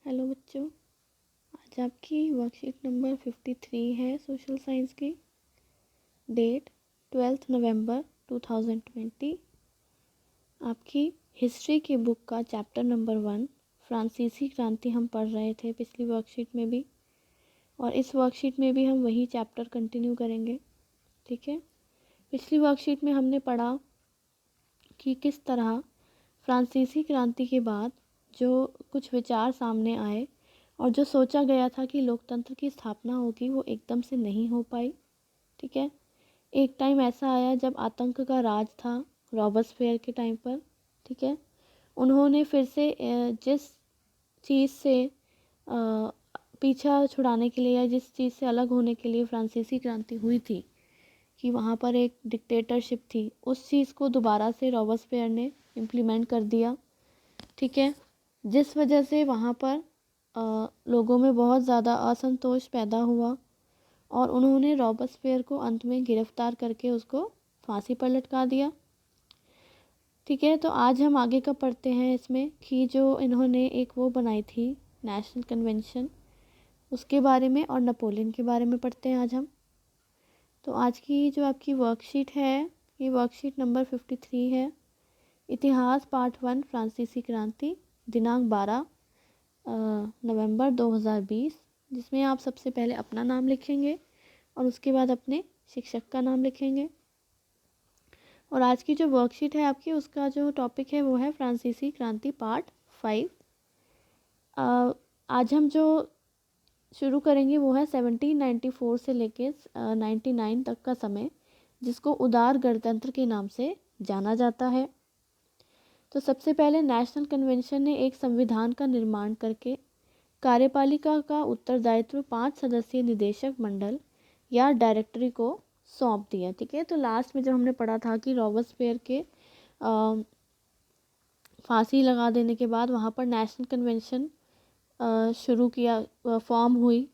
Hello बच्चों, आज आपकी वर्कशीट नंबर 53 है सोशल साइंस की। डेट 12 नवंबर 2020। आपकी हिस्ट्री की बुक का चैप्टर नंबर 1 फ्रांसीसी क्रांति हम पढ़ रहे थे पिछली वर्कशीट में भी, और इस वर्कशीट में भी हम वही चैप्टर कंटिन्यू करेंगे। ठीक है, पिछली वर्कशीट में हमने पढ़ा कि किस तरह फ्रांसीसी क्रांति के बाद जो कुछ विचार सामने आए और जो सोचा गया था कि लोकतंत्र की स्थापना होगी वो एकदम से नहीं हो पाई। ठीक है, एक टाइम ऐसा आया जब आतंक का राज था रॉबर्सफेयर के टाइम पर। ठीक है, उन्होंने फिर से जिस चीज़ से पीछा छुड़ाने के लिए या जिस चीज़ से अलग होने के लिए फ्रांसीसी क्रांति हुई थी कि वहाँ पर एक डिक्टेटरशिप थी, उस चीज़ को दोबारा से रॉबर्सफेयर ने इम्प्लीमेंट कर दिया। ठीक है, जिस वजह से वहाँ पर लोगों में बहुत ज़्यादा असंतोष पैदा हुआ और उन्होंने रॉबर्सफेयर को अंत में गिरफ्तार करके उसको फांसी पर लटका दिया। ठीक है, तो आज हम आगे का पढ़ते हैं इसमें कि जो इन्होंने एक वो बनाई थी नेशनल कन्वेंशन, उसके बारे में और नेपोलियन के बारे में पढ़ते हैं आज हम। तो आज की जो आपकी वर्कशीट है ये वर्कशीट नंबर 53 है। इतिहास पार्ट 1 फ्रांसीसी क्रांति, दिनांक 12 नवंबर 2020, जिसमें आप सबसे पहले अपना नाम लिखेंगे और उसके बाद अपने शिक्षक का नाम लिखेंगे। और आज की जो वर्कशीट है आपकी उसका जो टॉपिक है वो है फ्रांसीसी क्रांति पार्ट 5। आज हम जो शुरू करेंगे वो है 1794 से लेके 99 तक का समय, जिसको उदार गणतंत्र के नाम से जाना जाता है। तो सबसे पहले नेशनल कन्वेंशन ने एक संविधान का निर्माण करके कार्यपालिका का उत्तरदायित्व 5 सदस्यीय निदेशक मंडल या डायरेक्टरी को सौंप दिया। ठीक है, तो लास्ट में जब हमने पढ़ा था कि रॉबर्सफेयर के फांसी लगा देने के बाद वहाँ पर नेशनल कन्वेंशन शुरू किया, फॉर्म हुई।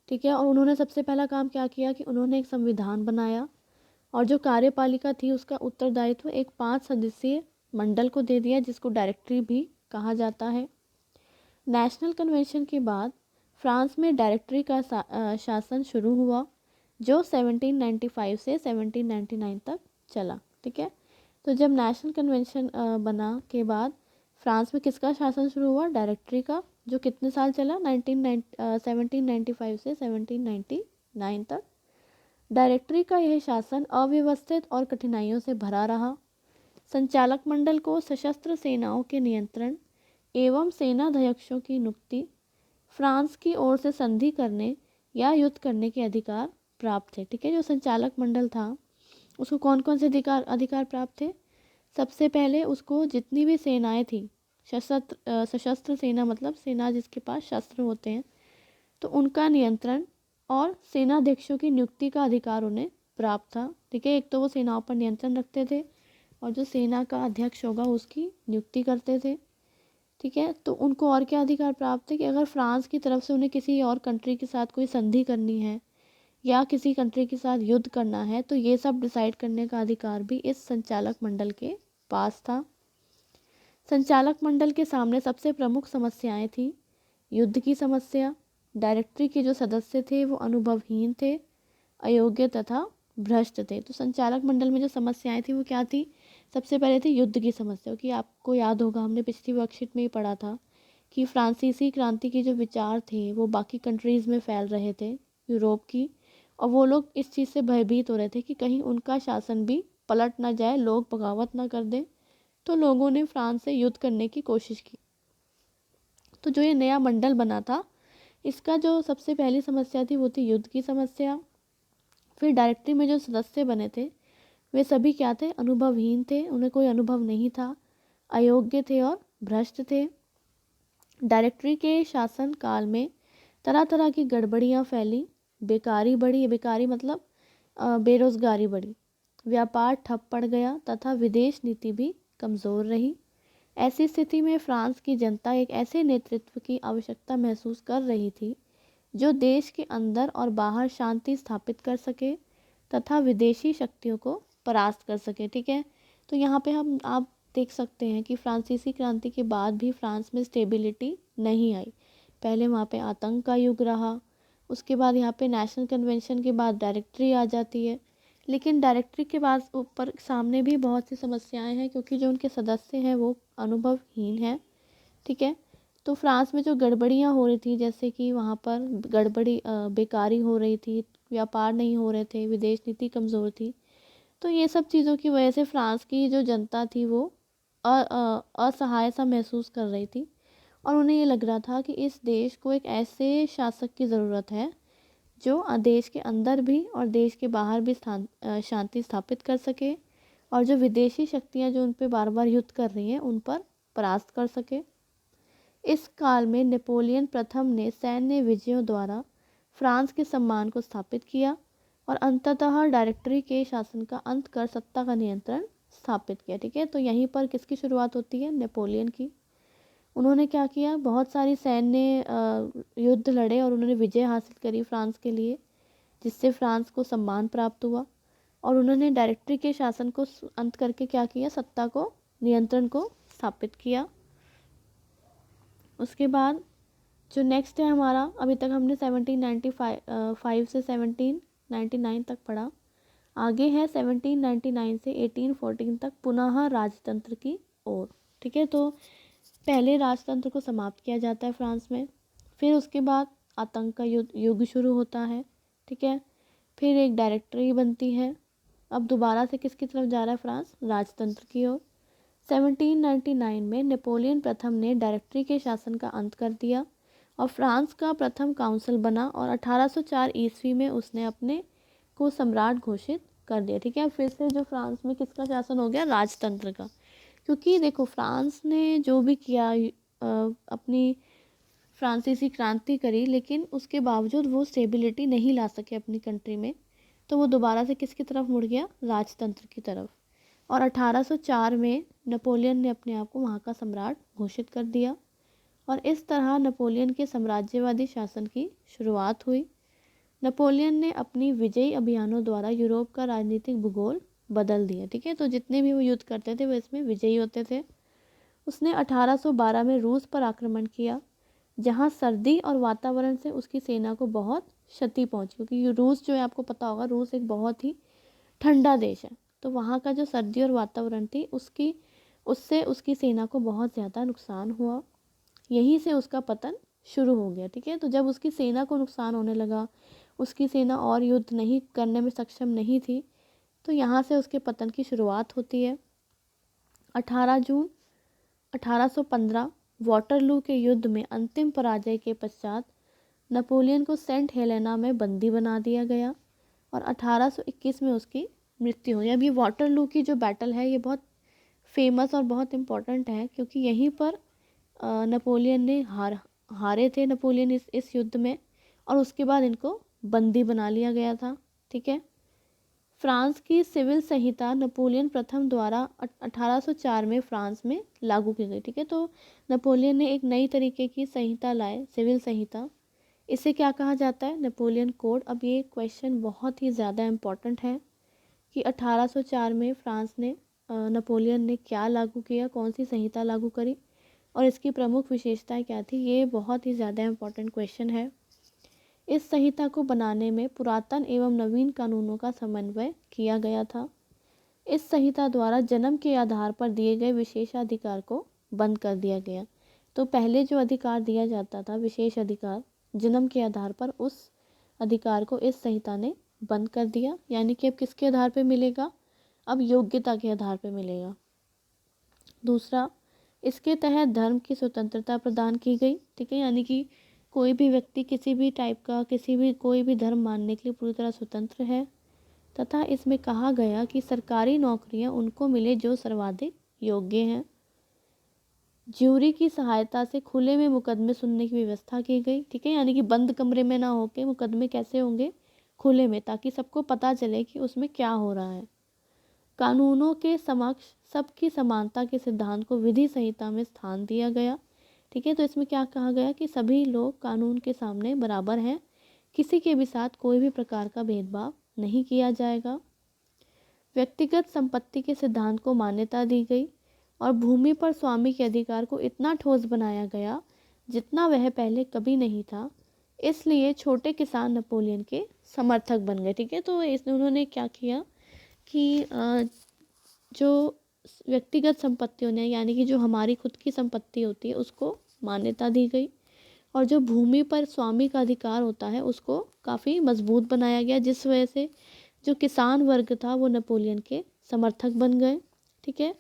ठीक है, और उन्होंने सबसे पहला काम क्या किया कि उन्होंने एक संविधान बनाया और जो कार्यपालिका थी उसका उत्तरदायित्व एक 5 सदस्यीय मंडल को दे दिया, जिसको डायरेक्टरी भी कहा जाता है। नेशनल कन्वेंशन के बाद फ्रांस में डायरेक्टरी का शासन शुरू हुआ, जो 1795 से 1799 तक चला। ठीक है, तो जब नेशनल कन्वेंशन बना के बाद फ्रांस में किसका शासन शुरू हुआ? डायरेक्टरी का, जो कितने साल चला? 1795 से 1799 तक। डायरेक्टरी का यह शासन अव्यवस्थित और कठिनाइयों से भरा रहा। संचालक मंडल को सशस्त्र सेनाओं के नियंत्रण एवं सेनाध्यक्षों की नियुक्ति, फ्रांस की ओर से संधि करने या युद्ध करने के अधिकार प्राप्त थे। ठीक है, जो संचालक मंडल था उसको कौन कौन से अधिकार प्राप्त थे? सबसे पहले उसको जितनी भी सेनाएं थी, सशस्त्र सेना मतलब सेना जिसके पास शस्त्र होते हैं, तो उनका नियंत्रण और सेनाध्यक्षों की नियुक्ति का अधिकार उन्हें प्राप्त था। ठीक है, एक तो वो सेनाओं पर नियंत्रण रखते थे और जो सेना का अध्यक्ष होगा उसकी नियुक्ति करते थे। ठीक है, तो उनको और क्या अधिकार प्राप्त है कि अगर फ्रांस की तरफ से उन्हें किसी और कंट्री के साथ कोई संधि करनी है या किसी कंट्री के साथ युद्ध करना है, तो ये सब डिसाइड करने का अधिकार भी इस संचालक मंडल के पास था। संचालक मंडल के सामने सबसे प्रमुख समस्याएं थी युद्ध की समस्या, डायरेक्टरी के जो सदस्य थे वो अनुभवहीन थे, अयोग्य तथा भ्रष्ट थे। तो संचालक मंडल में जो समस्याएं थी वो क्या थी? सबसे पहले थी युद्ध की समस्या, कि आपको याद होगा हमने पिछली वर्कशीट में ही पढ़ा था कि फ्रांसीसी क्रांति के जो विचार थे वो बाकी कंट्रीज़ में फैल रहे थे यूरोप की, और वो लोग इस चीज़ से भयभीत हो रहे थे कि कहीं उनका शासन भी पलट ना जाए, लोग बगावत ना कर दें। तो लोगों ने फ्रांस से युद्ध करने की कोशिश की। तो जो ये नया मंडल बना था इसका जो सबसे पहली समस्या थी वो थी युद्ध की समस्या। फिर डायरेक्टरी में जो सदस्य बने थे वे सभी क्या थे? अनुभवहीन थे, उन्हें कोई अनुभव नहीं था, अयोग्य थे और भ्रष्ट थे। डायरेक्टरी के शासन काल में तरह तरह की गड़बड़ियाँ फैली, बेकारी बढ़ी, बेकारी मतलब बेरोजगारी बढ़ी, व्यापार ठप पड़ गया तथा विदेश नीति भी कमज़ोर रही। ऐसी स्थिति में फ्रांस की जनता एक ऐसे नेतृत्व की आवश्यकता महसूस कर रही थी जो देश के अंदर और बाहर शांति स्थापित कर सके तथा विदेशी शक्तियों को परास्त कर सके। ठीक है, तो यहाँ पे हम आप देख सकते हैं कि फ्रांसीसी क्रांति के बाद भी फ्रांस में स्टेबिलिटी नहीं आई। पहले वहाँ पे आतंक का युग रहा, उसके बाद यहाँ पे नेशनल कन्वेंशन के बाद डायरेक्टरी आ जाती है। लेकिन डायरेक्टरी के बाद ऊपर सामने भी बहुत सी समस्याएं हैं, क्योंकि जो उनके सदस्य हैं वो अनुभवहीन हैं। ठीक है, तो फ्रांस में जो गड़बड़ियाँ हो रही थी, जैसे कि वहाँ पर बेकारी हो रही थी, व्यापार नहीं हो रहे थे, विदेश नीति कमज़ोर थी, तो ये सब चीज़ों की वजह से फ्रांस की जो जनता थी वो असहाय सा महसूस कर रही थी। और उन्हें ये लग रहा था कि इस देश को एक ऐसे शासक की ज़रूरत है जो देश के अंदर भी और देश के बाहर भी शांति स्थापित कर सके, और जो विदेशी शक्तियाँ जो उन पर बार बार युद्ध कर रही हैं उन पर परास्त कर सके। इस काल में नेपोलियन प्रथम ने सैन्य विजयों द्वारा फ्रांस के सम्मान को स्थापित किया और अंततः डायरेक्टरी के शासन का अंत कर सत्ता का नियंत्रण स्थापित किया। ठीक है, तो यहीं पर किसकी शुरुआत होती है? नेपोलियन की। उन्होंने क्या किया, बहुत सारी सैन्य युद्ध लड़े और उन्होंने विजय हासिल करी फ्रांस के लिए, जिससे फ्रांस को सम्मान प्राप्त हुआ। और उन्होंने डायरेक्टरी के शासन को अंत करके क्या किया, सत्ता को, नियंत्रण को स्थापित किया। उसके बाद जो नेक्स्ट है हमारा, अभी तक हमने 1795 से 1799 तक पढ़ा। आगे है 1799 से 1814 तक पुनः राजतंत्र की ओर। ठीक है, तो पहले राजतंत्र को समाप्त किया जाता है फ्रांस में, फिर उसके बाद आतंक का युग शुरू होता है। ठीक है, फिर एक डायरेक्टरी बनती है। अब दोबारा से किसकी तरफ जा रहा है फ्रांस? राजतंत्र की ओर। 1799 में नेपोलियन प्रथम ने डायरेक्टरी के शासन का अंत कर दिया और फ्रांस का प्रथम काउंसिल बना, और 1804 ईस्वी में उसने अपने को सम्राट घोषित कर दिया। ठीक है, फिर से जो फ्रांस में किसका शासन हो गया? राजतंत्र का। क्योंकि देखो, फ्रांस ने जो भी किया, अपनी फ्रांसीसी क्रांति करी, लेकिन उसके बावजूद वो स्टेबिलिटी नहीं ला सके अपनी कंट्री में, तो वो दोबारा से किसकी तरफ मुड़ गया? राजतंत्र की तरफ। और 1804 में नेपोलियन ने अपने आप को वहाँ का सम्राट घोषित कर दिया, और इस तरह नेपोलियन के साम्राज्यवादी शासन की शुरुआत हुई। नेपोलियन ने अपनी विजयी अभियानों द्वारा यूरोप का राजनीतिक भूगोल बदल दिया। ठीक है, तो जितने भी वो युद्ध करते थे वो इसमें विजयी होते थे। उसने 1812 में रूस पर आक्रमण किया, जहां सर्दी और वातावरण से उसकी सेना को बहुत क्षति पहुंची, क्योंकि रूस जो है, आपको पता होगा, रूस एक बहुत ही ठंडा देश है, तो वहाँ का जो सर्दी और वातावरण थी उससे उसकी सेना को बहुत ज़्यादा नुकसान हुआ। यहीं से उसका पतन शुरू हो गया। ठीक है, तो जब उसकी सेना को नुकसान होने लगा, उसकी सेना और युद्ध नहीं करने में सक्षम नहीं थी, तो यहाँ से उसके पतन की शुरुआत होती है। 18 जून 1815 वाटरलू के युद्ध में अंतिम पराजय के पश्चात नेपोलियन को सेंट हेलेना में बंदी बना दिया गया और 1821 में उसकी मृत्यु हुई। अब ये वाटरलू की जो बैटल है ये बहुत फेमस और बहुत इम्पोर्टेंट है, क्योंकि यहीं पर नेपोलियन ने हारे थे नेपोलियन इस युद्ध में, और उसके बाद इनको बंदी बना लिया गया था। ठीक है, फ्रांस की सिविल संहिता नेपोलियन प्रथम द्वारा 1804 में फ्रांस में लागू की गई। ठीक है, तो नेपोलियन ने एक नई तरीके की संहिता लाए, सिविल संहिता। इसे क्या कहा जाता है? Napoleon code. अब ये क्वेश्चन बहुत ही ज़्यादा इम्पोर्टेंट है कि 1804 में फ्रांस ने नेपोलियन ने क्या लागू किया, कौन सी संहिता लागू करी, और इसकी प्रमुख विशेषताएं क्या थी। ये बहुत ही ज़्यादा इम्पोर्टेंट क्वेश्चन है। इस संहिता को बनाने में पुरातन एवं नवीन कानूनों का समन्वय किया गया था। इस संहिता द्वारा जन्म के आधार पर दिए गए विशेषाधिकार को बंद कर दिया गया। तो पहले जो अधिकार दिया जाता था, विशेष अधिकार जन्म के आधार पर, उस अधिकार को इस संहिता ने बंद कर दिया। यानी कि अब किसके आधार पर मिलेगा? अब योग्यता के आधार पर मिलेगा। दूसरा, इसके तहत धर्म की स्वतंत्रता प्रदान की गई। ठीक है, यानी कि कोई भी व्यक्ति किसी भी टाइप का, कोई भी धर्म मानने के लिए पूरी तरह स्वतंत्र है। तथा इसमें कहा गया कि सरकारी नौकरियां उनको मिले जो सर्वाधिक योग्य हैं। ज्यूरी की सहायता से खुले में मुकदमे सुनने की व्यवस्था की गई। ठीक है, यानी कि बंद कमरे में ना होके मुकदमे कैसे होंगे? खुले में, ताकि सबको पता चले कि उसमें क्या हो रहा है। कानूनों के समक्ष सबकी समानता के सिद्धांत को विधि संहिता में स्थान दिया गया। ठीक है, तो इसमें क्या कहा गया कि सभी लोग कानून के सामने बराबर हैं, किसी के भी साथ कोई भी प्रकार का भेदभाव नहीं किया जाएगा। व्यक्तिगत संपत्ति के सिद्धांत को मान्यता दी गई और भूमि पर स्वामी के अधिकार को इतना ठोस बनाया गया जितना वह पहले कभी नहीं था, इसलिए छोटे किसान नेपोलियन के समर्थक बन गए। ठीक है, तो उन्होंने क्या किया कि जो व्यक्तिगत संपत्तियों ने, यानी कि जो हमारी खुद की संपत्ति होती है, उसको मान्यता दी गई, और जो भूमि पर स्वामी का अधिकार होता है उसको काफ़ी मजबूत बनाया गया, जिस वजह से जो किसान वर्ग था वो नेपोलियन के समर्थक बन गए। ठीक है,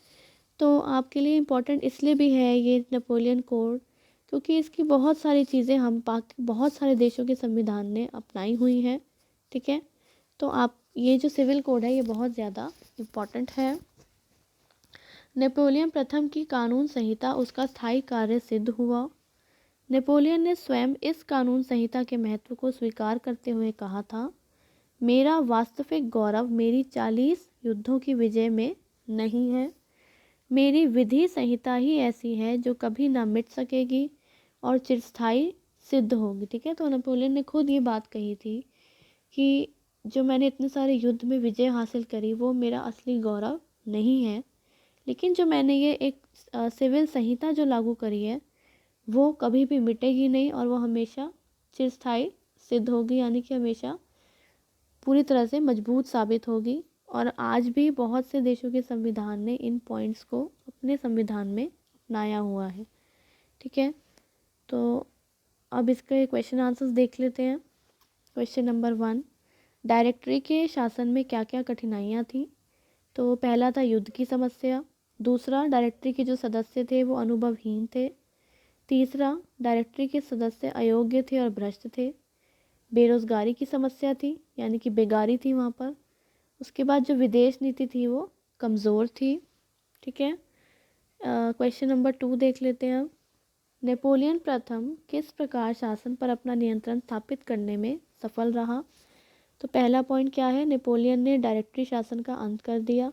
तो आपके लिए इम्पोर्टेंट इसलिए भी है ये नेपोलियन कोड, क्योंकि इसकी बहुत सारी चीज़ें बहुत सारे देशों के संविधान ने अपनाई हुई हैं। ठीक है, तो आप ये जो सिविल कोड है ये बहुत ज़्यादा इम्पोर्टेंट है। नेपोलियन प्रथम की कानून संहिता उसका स्थायी कार्य सिद्ध हुआ। नेपोलियन ने स्वयं इस कानून संहिता के महत्व को स्वीकार करते हुए कहा था, मेरा वास्तविक गौरव मेरी 40 युद्धों की विजय में नहीं है, मेरी विधि संहिता ही ऐसी है जो कभी ना मिट सकेगी और चिरस्थायी सिद्ध होगी। ठीक है, तो नेपोलियन ने खुद ये बात कही थी कि जो मैंने इतने सारे युद्ध में विजय हासिल करी वो मेरा असली गौरव नहीं है, लेकिन जो मैंने ये एक सिविल संहिता जो लागू करी है वो कभी भी मिटेगी नहीं और वो हमेशा चिरस्थायी सिद्ध होगी, यानी कि हमेशा पूरी तरह से मजबूत साबित होगी। और आज भी बहुत से देशों के संविधान ने इन पॉइंट्स को अपने संविधान में अपनाया हुआ है। ठीक है, तो अब इसके क्वेश्चन आंसर्स देख लेते हैं। क्वेश्चन नंबर 1, डायरेक्टरी के शासन में क्या क्या कठिनाइयाँ थी? तो पहला था युद्ध की समस्या। दूसरा, डायरेक्टरी के जो सदस्य थे वो अनुभवहीन थे। तीसरा, डायरेक्टरी के सदस्य अयोग्य थे और भ्रष्ट थे। बेरोजगारी की समस्या थी, यानी कि बेगारी थी वहाँ पर। उसके बाद जो विदेश नीति थी वो कमज़ोर थी। ठीक है, क्वेश्चन नंबर 2 देख लेते हैं अब। नेपोलियन प्रथम किस प्रकार शासन पर अपना नियंत्रण स्थापित करने में सफल रहा? तो पहला पॉइंट क्या है, नेपोलियन ने डायरेक्टरी शासन का अंत कर दिया।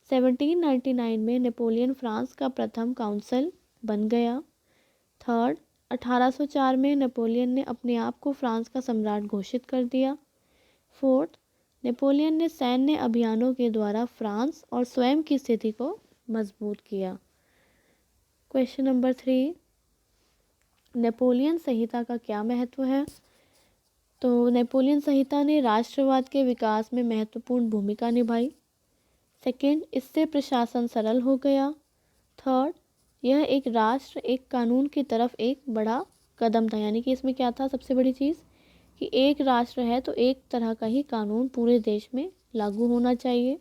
1799 में नेपोलियन फ्रांस का प्रथम काउंसिल बन गया। थर्ड, 1804 में नेपोलियन ने अपने आप को फ्रांस का सम्राट घोषित कर दिया। फोर्थ, नेपोलियन ने सैन्य अभियानों के द्वारा फ्रांस और स्वयं की स्थिति को मजबूत किया। क्वेश्चन नंबर 3, नेपोलियन संहिता का क्या महत्व है? तो नेपोलियन संहिता ने राष्ट्रवाद के विकास में महत्वपूर्ण भूमिका निभाई। सेकंड, इससे प्रशासन सरल हो गया। थर्ड, यह एक राष्ट्र एक कानून की तरफ एक बड़ा कदम था, यानी कि इसमें क्या था सबसे बड़ी चीज़ कि एक राष्ट्र है तो एक तरह का ही कानून पूरे देश में लागू होना चाहिए।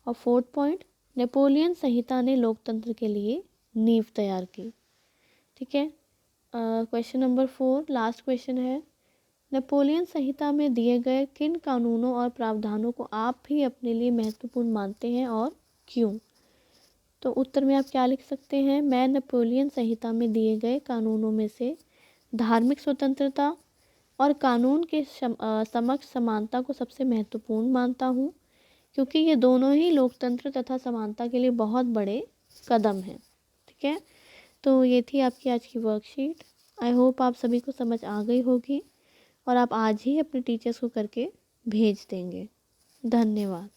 और फोर्थ पॉइंट, नेपोलियन संहिता ने लोकतंत्र के लिए नींव तैयार की। ठीक है, क्वेश्चन नंबर 4 लास्ट क्वेश्चन है, नेपोलियन संहिता में दिए गए किन कानूनों और प्रावधानों को आप भी अपने लिए महत्वपूर्ण मानते हैं और क्यों? तो उत्तर में आप क्या लिख सकते हैं, मैं नेपोलियन संहिता में दिए गए कानूनों में से धार्मिक स्वतंत्रता और कानून के समक्ष समानता को सबसे महत्वपूर्ण मानता हूँ, क्योंकि ये दोनों ही लोकतंत्र तथा समानता के लिए बहुत बड़े कदम हैं। ठीक है, तो ये थी आपकी आज की वर्कशीट। आई होप आप सभी को समझ आ गई होगी और आप आज ही अपने टीचर्स को करके भेज देंगे। धन्यवाद।